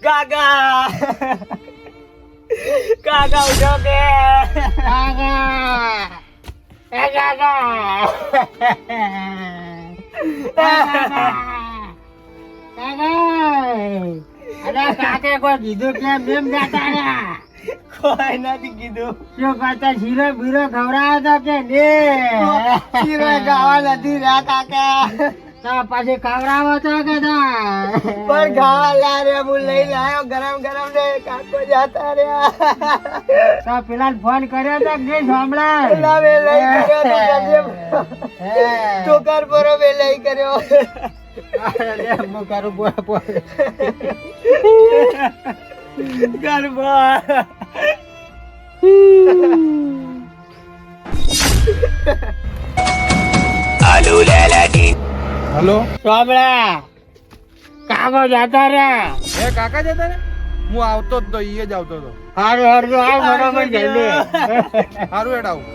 કાકા કાકા ઉઠો કે કાકે કોઈ કીધું કેમ કેમ જતા રહ્યા? કોઈ નથી કીધું. શું કરતા શીરો બીરો ખવડાવ્યો તો કે ને? શીરો ખાવા નથી રહ્યા કાકા. તો પછી ખવડાવો તો કે પણ ખાવા લા રે હું લઈ લાયો ગરમ ગરમ ને કાકો જાતા રહ્યા. તો પેલા ફોન કર્યો તો કે સાંભળા પેલા મે લઈ કર્યો તો કરજે. ચોકર પરો મે લઈ કર્યો. હું કરું બોલ ગરબા આલુ લાલાજી. હલો સાંભળા કાકો જતા રહ્યા. એ કાકા જતા ને હું આવતો જ તો ઈ જ આવતો તો. હારું હારું આવ બરોબર જલ્દી. સારું હેડ આવું.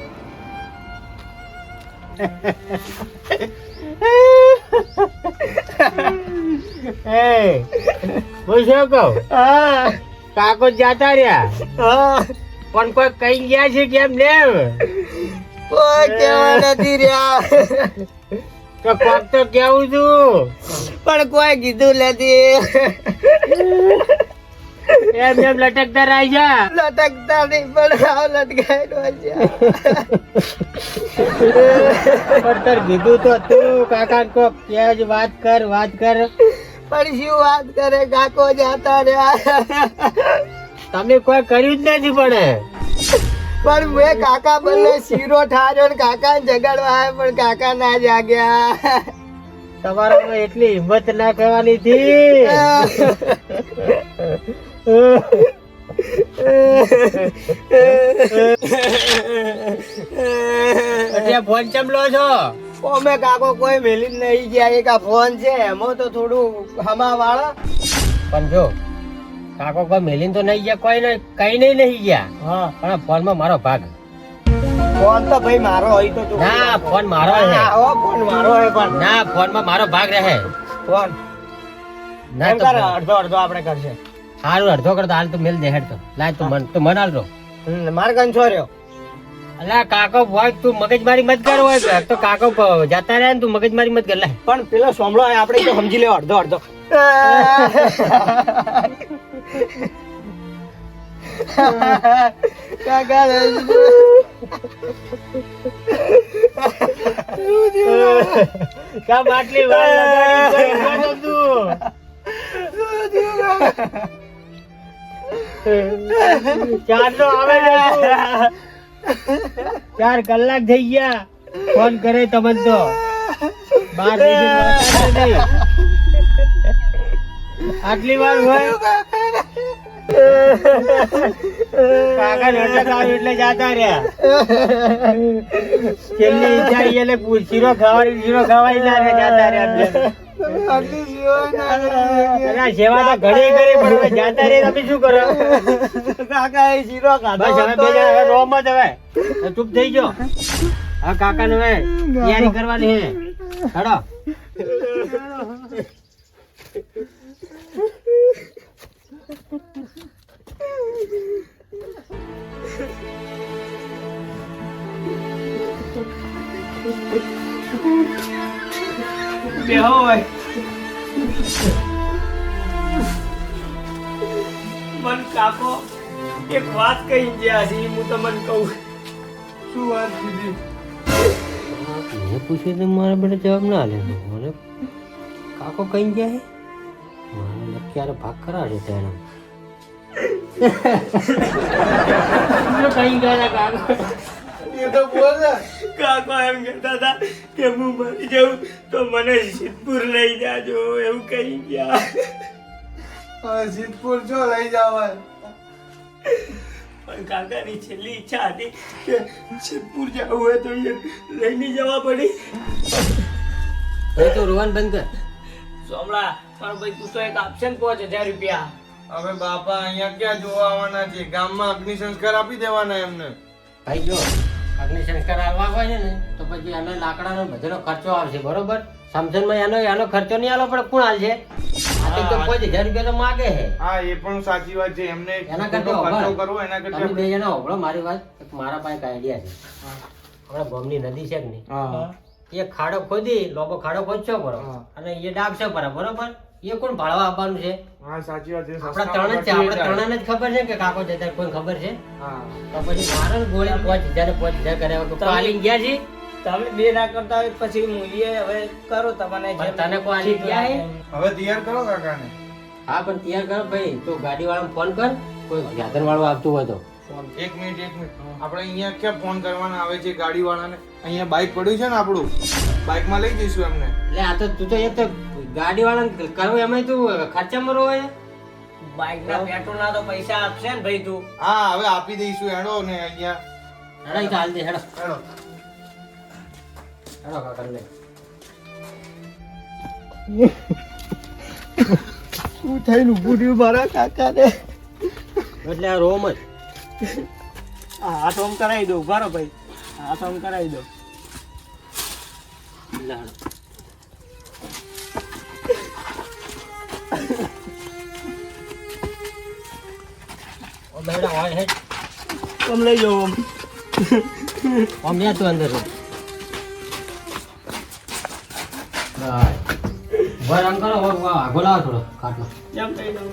એ હું શું કહું? કાકો જતા રહ્યા પણ કોઈ કઈ ગયા છે કેમ ને? કોઈ કેવા નથી રહ્યા. તો કોક તો કેવું છું પણ કોઈ કીધું નથી. એમ એમ લટકતા રહી જા. લટકતા નહીં પણ હાવ લટકાયેલો છે. પણ તાર કીધું તો તું કાકા કોક કે જ વાત કર પણ શું વાત કરે કાકો જાતા રહ્યા. તમે કોઈ કર્યું જ નથી પણ મેં કાકા બદલે શીરો ઠાર્યો ને કાકા જગાડવા આવ્યા પણ કાકા ના જાગ્યા. તમારામાં એટલી હિંમત ના કરવાની હતી. ફોન ચમલો છો? ઓમે કાકો કોઈ મેલી જ નહીં ગયા. એક આ ફોન છે એમાં તો થોડું હમા વાળા. પણ જો કાકો કોઈ મેલીને તો નહીં ગયા, કોઈ નહીં કઈ નહીં ગયા. હા પણ ફોન માં મારો ભાગ. ફોન તો ભાઈ મારો હોય તો તું. ના ફોન મારો હે. ફોન મારો હોય પણ ના ફોન માં મારો ભાગ રહે. ફોન ના એમ તો કર અડધો અડધો આપણે કરશે. હારું અડધો કરતો હાલ તો મેલ દે હેડ તો લાય તું મન હાલ દો. માર કંછો રહ્યો. અલા કાકો હોય તું મગજમારી મત કર. હોય તો કાકો જતા રહ્યા ને તું મગજમારી મત કર. લાય પણ પેલો સોમળો આપણે તો સમજી લેવો અડધો અડધો. કાકા કામ આટલી વાર લગાડી તું. ચાર નો આવે ને તું. 4 કલાક થઈ ગયા ફોન કરે તમને તો બાર આટલી વાર હોય. કાકા નટક આવ્યું એટલે જાતા રહ્યા. છેલ્લી ઈચ્છા એટલે શીરો ખવાય ના રે જાતા રહ્યા. સેવા તો ઘણી કરી પણ જાતા રે તમે શું કરો? કાકા એ શીરો ખાધો બસ હવે બે રોમ જ હવે ચૂપ થઈ ગયો. હા કાકા ને હવે તૈયારી કરવાની હે. હેડો બેહો હોય. મન કાકો એક વાત કહી ગયા છે હું તમને કહું. શું વાત કીધી? મેં પૂછ્યું તો મારા બેટા જવાબ ના લે. મને કાકો કઈ ગયા હે મારા ક્યારે ભાગ કરાવે છે એને. કઈ ગયા કાકો? એ તો બોલ ને. કાકો એમ કહેતા હતા કે હું મરી જાઉં તો મને સિદ્ધપુર લઈ જાજો એવું કહી ગયા. સિદ્ધપુર જો લઈ જવાય. પણ કાકાની છેલ્લી ઈચ્છા હતી કે સિદ્ધપુર જવું હોય તો લઈને જવા પડી. તો રોવાનું બંધ કર. સોમલા પણ ભાઈ તું તો એક આપશે ને 5000 રૂપિયા. હવે બાપા અહીંયા ક્યાં જોવા આવવાના છે? ગામમાં અગ્નિ સંસ્કાર આપી દેવાના એમને. ભાઈ જો અગ્નિ સંસ્કાર આવવા હોય છે ને તો પછી એનો લાકડાનો બધો ખર્ચો આવશે બરોબર. સમજણમાં એનો ખર્ચો નહીં આલો પણ કોણ હાલશે? આ કંઈક તો 5000 રૂપિયા તો માગે છે. હા એ પણ સાચી વાત છે એમને એના ખોટો કરતા ખર્ચો ઉભા. કરવો એના કરતા તમે બે જણા હોભળો મારી વાત. એક મારા પાસે એક આઈડિયા છે. આપણા ગામની નદી છે કે નહીં, હા એ ખાડો ખોદી લોકો ખાડો ખોદશો બરો હા. અને એ ડાબશો બરોબર. એ કોણ ભાડવા આપવાનું છે? હા સાચી વાત છે આપણા ત્રણ જ છે. આપણે ત્રણને જ ખબર છે કે કાકો જતા કોઈ ખબર છે? હા તો પછી મારે ગોળી 5000 કર્યા વગર પાલી ગયા છે. તમે બે ના કરતા હોય પછી મૂલ્ય હવે કરો તમને પણ તને કોઈ આલી ગયા હે? હવે તૈયાર કરો કાકાને. હા પણ તૈયાર કર ભાઈ. તું ગાડી વાળાને ફોન કર, કોઈ ગાધર વાળું આવતું હોય તો. એક મિનિટ આપણે અહીંયા ક્યાં ફોન કરવાના આવે છે ગાડી વાળાને? અહીંયા બાઇક પડ્યું છે ને આપણું, બાઇકમાં લઈ જઈશું એમને. એટલે આ તો તું તો એક તો ગાડી વાળાને કરવું એમાં તું ખર્ચામાં રહો હોય. બાઇક ના પેટ્રોલ ના તો પૈસા આપશે ને ભાઈ તું. હા હવે આપી દઈશું હેડો ને અહીંયા હેડો ઈ તો હાલ દે હેડો. હેડો. હેડો કાકા લે. શું થઈને ઊભું રહ્યું મારા કાકાને? એટલે આ રોમ જ. હાથ ઓમ કરાવી દો, ઉભા રહો ભાઈ, હાથ ઓમ કરાવી દો. લે હેડો. ઓ બેડા હોય હે. ઓમ લઈ જાઓ ઓમ. ઓમ યા તું અંદર. ભરામ કરો આગો લાવો થોડો કાટલો. કેમ કહી દઉં?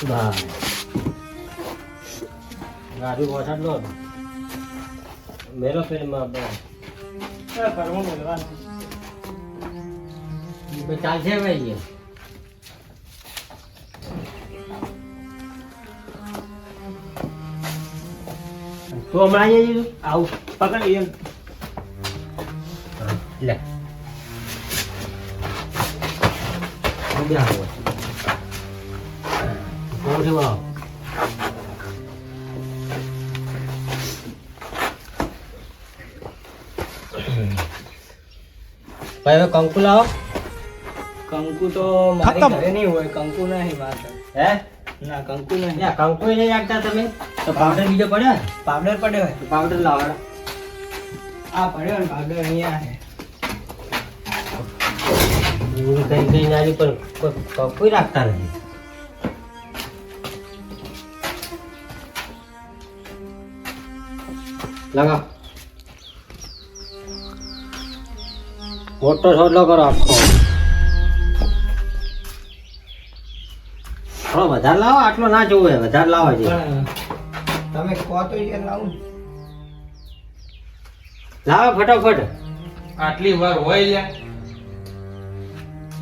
બસ ગાડી વસાડ લો મેલો ફિલ્મમાં ઘરમાં બોલવાનું. ચાલશે ભાઈ. તું હમણાં આવી આવું પકડી એમ. લે બેહાડો કોણ વાવ ભાઈ હવે કંકુ લાવો. કંકુ તો મારી ઘરે નહીં હોય, કંકુ નહીં વાત. હે ના કંકુ નહીં. યા કંકુ નહીં રાખતા તમે તો પાવડર બીજો પડ્યો પાવડર પડ્યો હોય. પાવડર લાવો. આ પડ્યો ને પાવડર અહીંયા છે. કઈ કઈ નારી પર કોઈ રાખતા નથી. લગાવ મોટો સોટલો કરો આખો. થોડો વધારે લાવો, આટલો ના જોવે, વધારે લાવો છે. પણ તમે કહો તો યાર લાવું. લાવો ફટાફટ. આટલી વાર હોય લ્યા.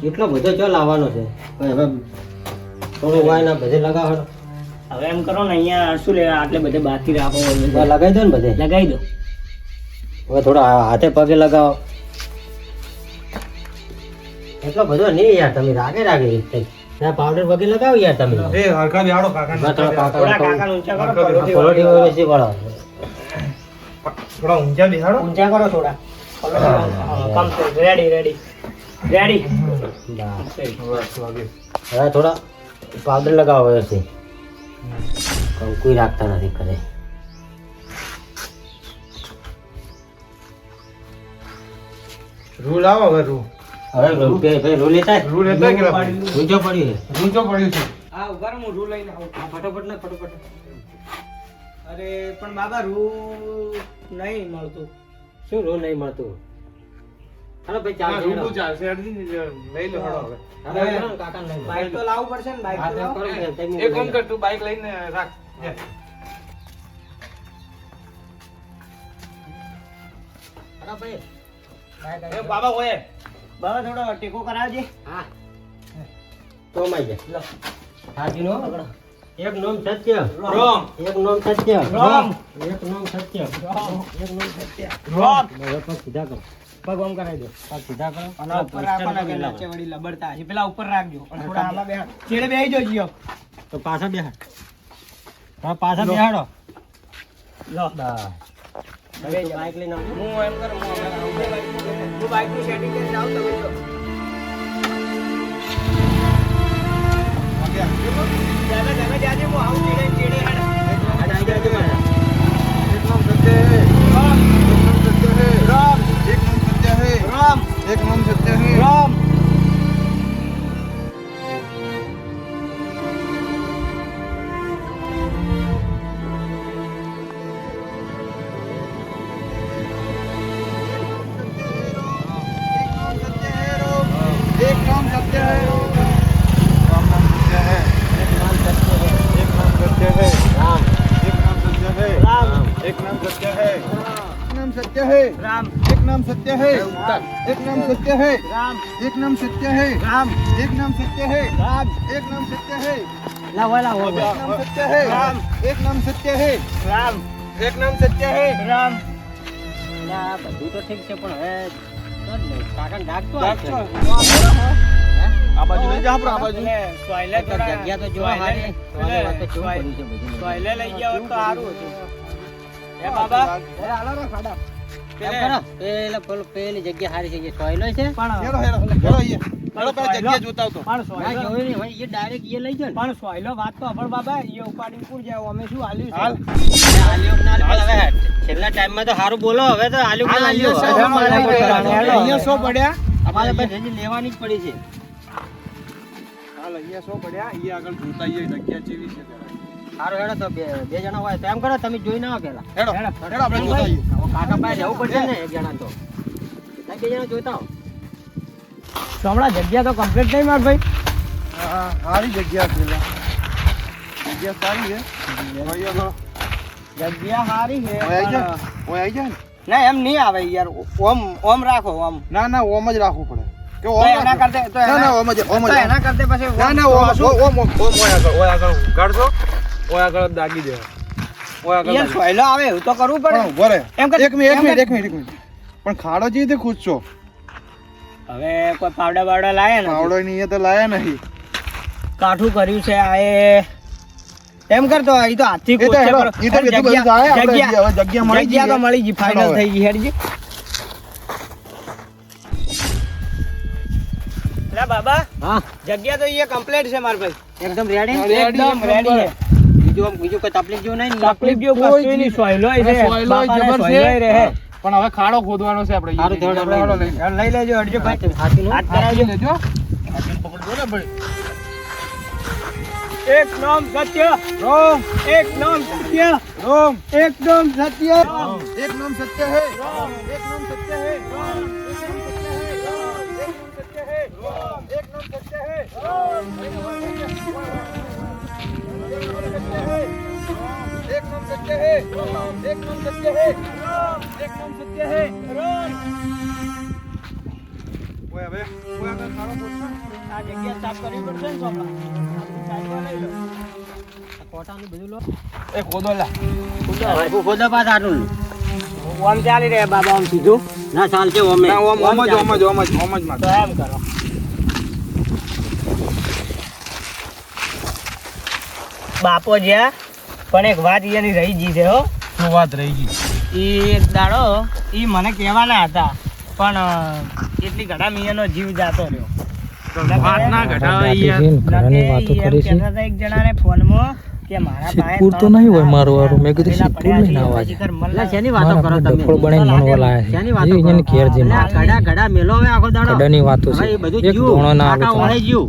એટલો બધો ચો લાવવાનો છે ભાઈ. હવે થોડું વાય ના બધે લગાવો. હવે એમ કરો ને અહીંયા શું લે આટલે બધે બાકી રાખો. લગાવી દો ને બધે. લગાવી દો. હવે થોડો હાથે પગે લગાવો. એટલો બધો નહીં યાર, તમે રાગે પાવડર પગે લગાવો યાર તમે. એ હરખા બેહાડો કાકાને. થોડા કાકા ઊંચા કરો. પલોઠી હોય બેસી પડો. થોડા ઊંચા બેહાડો. ઊંચા કરો થોડા. Complete ready ready ready. હવે થોડા પાવડર લગાવો છે. કોઈ રાખતા નથી કરે. રૂ લાવો હવે રૂ. હવે ભાઈ રૂ લેતા રૂ લેતા કે રૂજો પડ્યું છે. રૂચો પડ્યું છે. હા ઉભા રહો, હું રૂ લઈને આવું. ફટોફટ ના ફટોફટ. અરે પણ બાબા રૂ નહીં મળતું. શું રૂ નહીં મળતું? હાલો ભાઈ ચાલશે. રૂ ચાલશે અડધી લઈ લો હેડો હવે. કાકા નહીં. બાઈક તો લાવવું પડશે ને. બાઈક તો લાવો. એક કામ કર તું બાઈક લઈને રાખ. એ બાબા ઓય બાબા થોડો ટેકો કરાવજે. હા તો માઈ જા. લો હાજી નો એક નોમ સત્ય. રોમ. એક નોમ સત્ય. રોમ. એક નોમ સત્ય. એક મિનિટ સત્ય. રોમ. હવે પગ સીધા કરો. પગ ઓમ કરાવી દો. પગ સીધા કરો. અને ઉપર રાખવાના કે નીચે વળી લબડતા હશે. પેલા ઉપર રાખજો અને થોડા આમાં બેહાડ. છેડે બેહી જો જીઓ. તો પાછા બેહાડ. હા પાછા બેહાડો. લો બસ. બાઈક લઈને આવજો. હું એમ કરું હું બાઈક નું સેટિંગ કરીને આવું તમે જો. જાને જાને હું આવું ચેડે ચેડે હેડ. આઈ જાજો મારા. એક નામ સત્ય હે. રામ રામ. એક નામ સત્ય હે. રામ એક નામ સત્ય હે. રામ. सत्य है राम एक नाम सत्य है एक नाम सत्य है राम एक नाम सत्य है राम एक नाम सत्य है राम एक नाम सत्य है लावा लावा एक नाम सत्य है राम एक नाम सत्य है राम एक नाम सत्य है રામ આ બધું તો ઠીક છે પણ હવે કાકાને ડાકતો આ બાજુ લઈ જા આ બાજુ સોયલે થોડા જગ્યા તો જોવા હારી વાત તો કેવું કર્યું છે બધું સોયલે લઈ જાવ તો સારું હતું એ બાબા પેલી જગ્યા હારી છે સોયલો છે પણ હેરો હેરો હેરો અહીંયા હેરો પેલા જગ્યા જોતા આવતો પણ ના સોયલો જોયું નહીં ભાઈ એ ડાયરેક્ટ એ લઈ જાવ ને પણ સોયલો વાત તો અભળ બાબા એ ઉપાડી પૂર જાવ અમે શું હાલ્યું છે હાલ આલ્યો ના પણ હવે છેલ્લા ટાઈમમાં તો સારું બોલો હવે તો આલ્યો ના આલ્યો અહીંયા 100 પડ્યા અમારે ભાઈ હજી લેવાની જ પડી છે હાલ અહીંયા 100 પડ્યા અહીંયા આગળ જોતા આવીએ જગ્યા જેવી છે જરા. સારું હેડો તો બે જણા હોય તો એમ કરો તમે જોઈ ના આવો પેલા હેડો હેડો આપણે જોતા આવીએ કાકા પાસે જવું પડશે ને એક જણા તો બે જણા જોતા આવો તો હમણાં જગ્યા તો કમ્પ્લીટ નહીં માર ભાઈ હા સારી જગ્યા છે લા. જગ્યા સારી છે અહીંયા જગ્યા સારી છે ઓય આવી જા પણ- ઓય આવી જા ને. ના એમ નહીં આવે યાર ઓમ ઓમ રાખો ઓમ ના ના ઓમ જ રાખવું પડે કે તો ઓમ એના રાખવું. કરતે તો ના ના એના ઓમ જ ઓમ જ તો એના કરતે પછી ના ના ઓમ ઓમ ઓય આગળ ગાડજો ઓય આગળ દાગી દે ઓય આગળ યાર સોયલો આવે એવું તો કરવું પડે પણ ઉભો રહે. એમ કર- એક મિનિટ એમ કર- એક મિનિટ પણ ખાડો જે રીતે ખુદશો હવે કોઈ પાવડા બાવડા લાયા ને પાવડો ની અહીંયા તો લાયા નહીં કાઠું કર્યું છે આ એ એમ કરતો એ તો હાથથી એ તો કોચે હેડો, કરો. એ તો અરે બધું બધું જાય, આપણે જગ્યા હવે જગ્યા મળી જગ્યા તો ગઈ. મળી ગઈ ફાઇનલ હેડો થઈ ગઈ હેડજી લે બાબા હા જગ્યા તો અહીંયા કમ્પ્લીટ છે માર ભાઈ એકદમ રેડી એકદમ રેડી છે બીજું કોઈ તકલીફ જેવું નહીં ને? તકલીફ જેવું કશું નહીં સોયલોય છે સોયલોય બાપાને જબર છે. સોયલોય રહે પણ હવે ખાડો ખોદવાનો છે આપણે સારું થયું, આપણે હેડો લઈ લઈ લેજો હટજો ભાઈ હાથીનું? હાથ કરાવજો લેજો પકડજો ને ભાઈ એક નામ સત્ય રોમ એક નામ સત્ય રોમ એકદમ સત્ય એક નામ સત્ય है રોમ एक नाम सत्य है एक नाम सत्य है एक नाम सत्य है एक नाम सत्य है एक नाम सत्य है ओए अबे ओए अगर खाना बोलता આ જગ્યા સાફ કરવી પડશે ને સોમલા સાઈડમાં લઈ લો આ કોટાનું બધું લો ए खोदो ला ખોદા પાસ આટલું ઓમ ચાલી રહે બાબા આમ સીધું ના ચાલશે ઓમે ना ओम ओम ज मार તો એમ કરો બાપો જ્યાં પણ એક વાત એની રહી ગઈ છે હો શું વાત રહી ગઈ ઈ એક દાડો ઈ મને કહેવાના હતા પણ એટલી ઘડા મિયાનો જીવ જાતો રહ્યો વાત ના ઘટાવે યાર ઘણાની વાતો કરી છે એક જણાને ફોનમાં કે મારા પાસે સિદ્ધપુર તો નહીં હોય મારું વારું. મેં કીધું સિદ્ધપુર લઈને આવવા છે. એટલે શેની વાતો કરો મારા તમે ડફોળ બનાવીને મણવા લાયા છે. શેની વાતો એ કરો? એને ઘેર જઈને એટલે આ ઘડા મેલો હવે આખો દાડો કડાની વાતો છે. હવે એ બધું એક જીવ. દોણો ના આવે કાકા તો. ઓળે જીવ.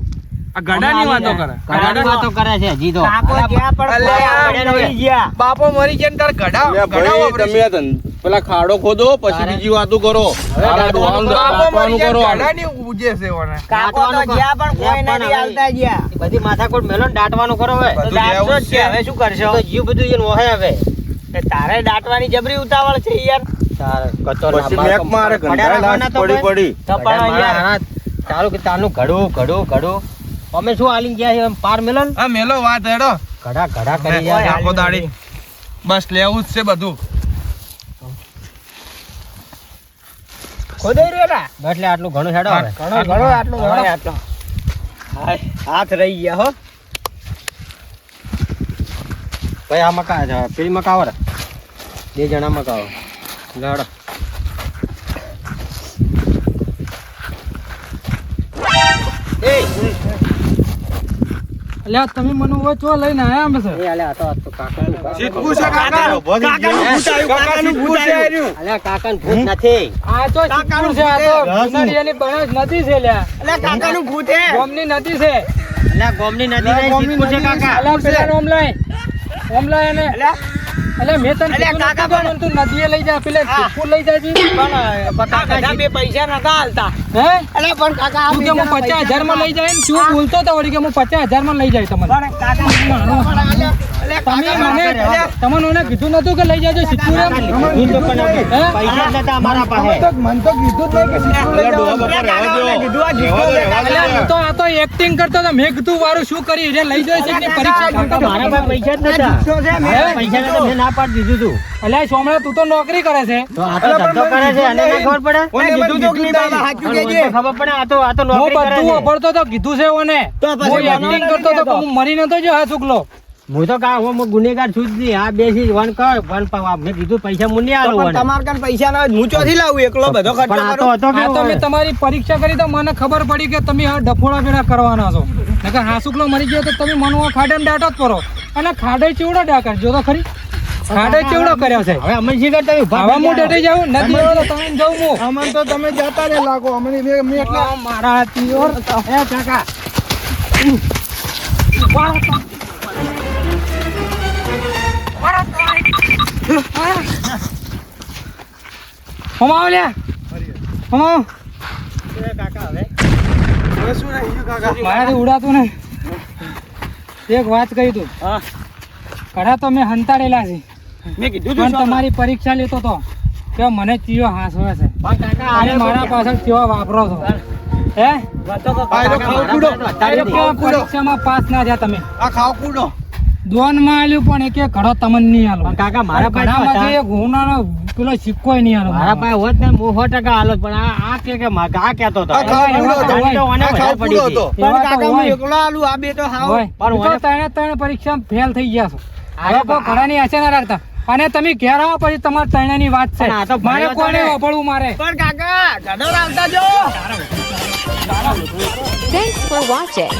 આ ગડાની વાતો કરે ઘડાની વાતો કરે છે હજી તો કાકો જ્યાં પણ અલ્યા, પડ્યા રહી ગયા બાપો મરી જાય ને તાર ગડા પેલા ખાડો ખોદો પછી બીજી વાતો કરો તારા ડોહાનું કાપવાનું કરો ગડાની ઉજે છે ઓને કાકો તો જ્યાં પણ કોઈ નથી હાલતા ગયા એ બધી માથાકૂટ મેલો ને દાટવાનું કરો હવે તો દાટજો જ છે હવે શું કરશો તો જીવ બધું એને વહે હવે કે તારે દાટવાની જબરી ઉતાવળ છે યાર તારે કચોર પછી મેક મારે ઘંટા લાશ પડી પડી તો પણ યાર ચાલુ કે તારનું ઘડું અમે શું હાલીને ગયા છે એમ પાર મેલન આ મેલો વાત હેડો ઘડા કરી ઓય, જાય આખો દાડી બસ લેવું જ છે બધું ખોદાઈ રહ્યો ના એટલે આટલું ઘણું હેડો હવે ઘણો ઘણો આટલું ઘણો આટલું હાય, હાથ રહી ગયા હો ભાઈ આ મકા છે પેલી મકાવો રે 2 જણા મકાવો લડો અલ્યા તમે મને વચવા લઈને આયા અમે એ આલે આ તો કાકાનું સિદ્ધપુર છે કાકા કાકાનું ભૂત આવ્યું અલ્યા કાકાનું ભૂત નથી આ તો સિદ્ધપુર છે આ તો ગુનારીયાની બનાસ નદી છે લ્યા એટલે કાકાનું ભૂત હે ગોમની નદી છે અલ્યા ગોમની નદી નહીં સિદ્ધપુર છે કાકા અલ્યા પેલા ઓમલાય અને અલ્યા મેં તને અલ્યા, કીધું કાકા નતું પણ તું નદીએ લઈ જા પેલા હા. સિદ્ધપુર લઈ જાય છે પણ કાકા બે પૈસા નતા હાલતા હે એટલે પણ કાકા તું કે હું 50,000 માં લઈ જાય ને શું બોલતો તો વળી કે હું 50,000 માં લઈ જાય તમને પણ કાકા પણ એટલે તમને કીધું નતું કે લઈ જાજો સિદ્ધપુર એમ? પૈસા જ નતા અમારા પાસે. મન તો કીધું જ નહીં કે સિદ્ધપુર લઈ જાઓ. અલ્યા, હું તો આ તો એક્ટિંગ કરતો હતો. મેં કીધું વારું શું કરી એટલે લઈ જાય છે પરીક્ષા કરતો હતો. મારા પાસે પૈસા જ નતા. પૈસા નતા, મેં ના પાડી દીધું તું. અલ્યા સોમલા તું તો નોકરી કરે છે. તો આ તો ધંધો કરે છે, અને ના ખબર પડે? મને તો ખબર પડે, આ તો હું નોકરી કરે બધું છે. વાપરતો તો કીધું છે ઓને. હું એક્ટિંગ કરતો હતો પણ હું મરી નતો જો હા ચૂકલો. હું તો કા હું ગુનેગાર છું જ નહીં. આ બેસી વન કર વન પાવા. મેં કીધું પૈસા મું નહીં આલું વન. તમારે કાન પૈસા ના હોય, હું ચોથી લાવું એકલો બધો ખર્ચો પણ આ કરું. તો હતો આ તો મેં તમારી પરીક્ષા કરી તો મને ખબર પડી કે તમે આ ડફોડા પેલા કરવાના છો. નકર હાસુકલો મરી ગયો તો તમે મનવા ખાડે દાટો જ કરો. અને ખાડે ચેવડો ડાકર જો તો ખરી. ખાડે ચેવડો કર્યો છે. હવે અમે શી કરતા હવે હું ડટી જાઉં નથી આવતો તમે જાઉં હું. અમન તો તમે જતા રે લાગો અમને મેં એટલે મારા તિયોર હે કાકા હમાવ લે હમાવ હવે શું રહી ગયું કાકા? મારાથી ઉડાતું ને એક વાત કહી તું કડા તો મેં હંતાડેલા છે મેં કીધું પણ તમારી પરીક્ષા લેતો તો કે મને ચિયો હાસ હોય છે અને મારા પાછળ કેવા વાપરો છો હે પરીક્ષામાં પાસ ના થયા તમે આ ખાવ કુડો દોન માં આલ્યું પણ એક ઘડો તમને નહીં આલો કાકા મારા પાસે ઘડામાંથી એક હુનાનો પેલો સિક્કો નહીં આલો મારા પાસે હોત ને હું 100% આલો પણ આ કે આ કહેતો હતો. આ ખાવ કુડો હતો. આની તો ઓને આ ખાવ વધારે પડી કુડો હતો. હતી. એવા તો કાકા હું હોય. એકલો આલું, આ બે તો હાવ હોય. પણ હું તો ત્રણે પરીક્ષામાં ફેલ થઈ ગયા છો હવે કોઈ ઘણાની આશા ના રાખતા અને તમે ઘેર આવો પછી તમારા ત્રણેયની વાત છે પણ આ તો મારે ભણ્યો કોને તો ને. વાપરવું મારે પણ કાકા ઘડો રાખતા જો. Thanks for watching.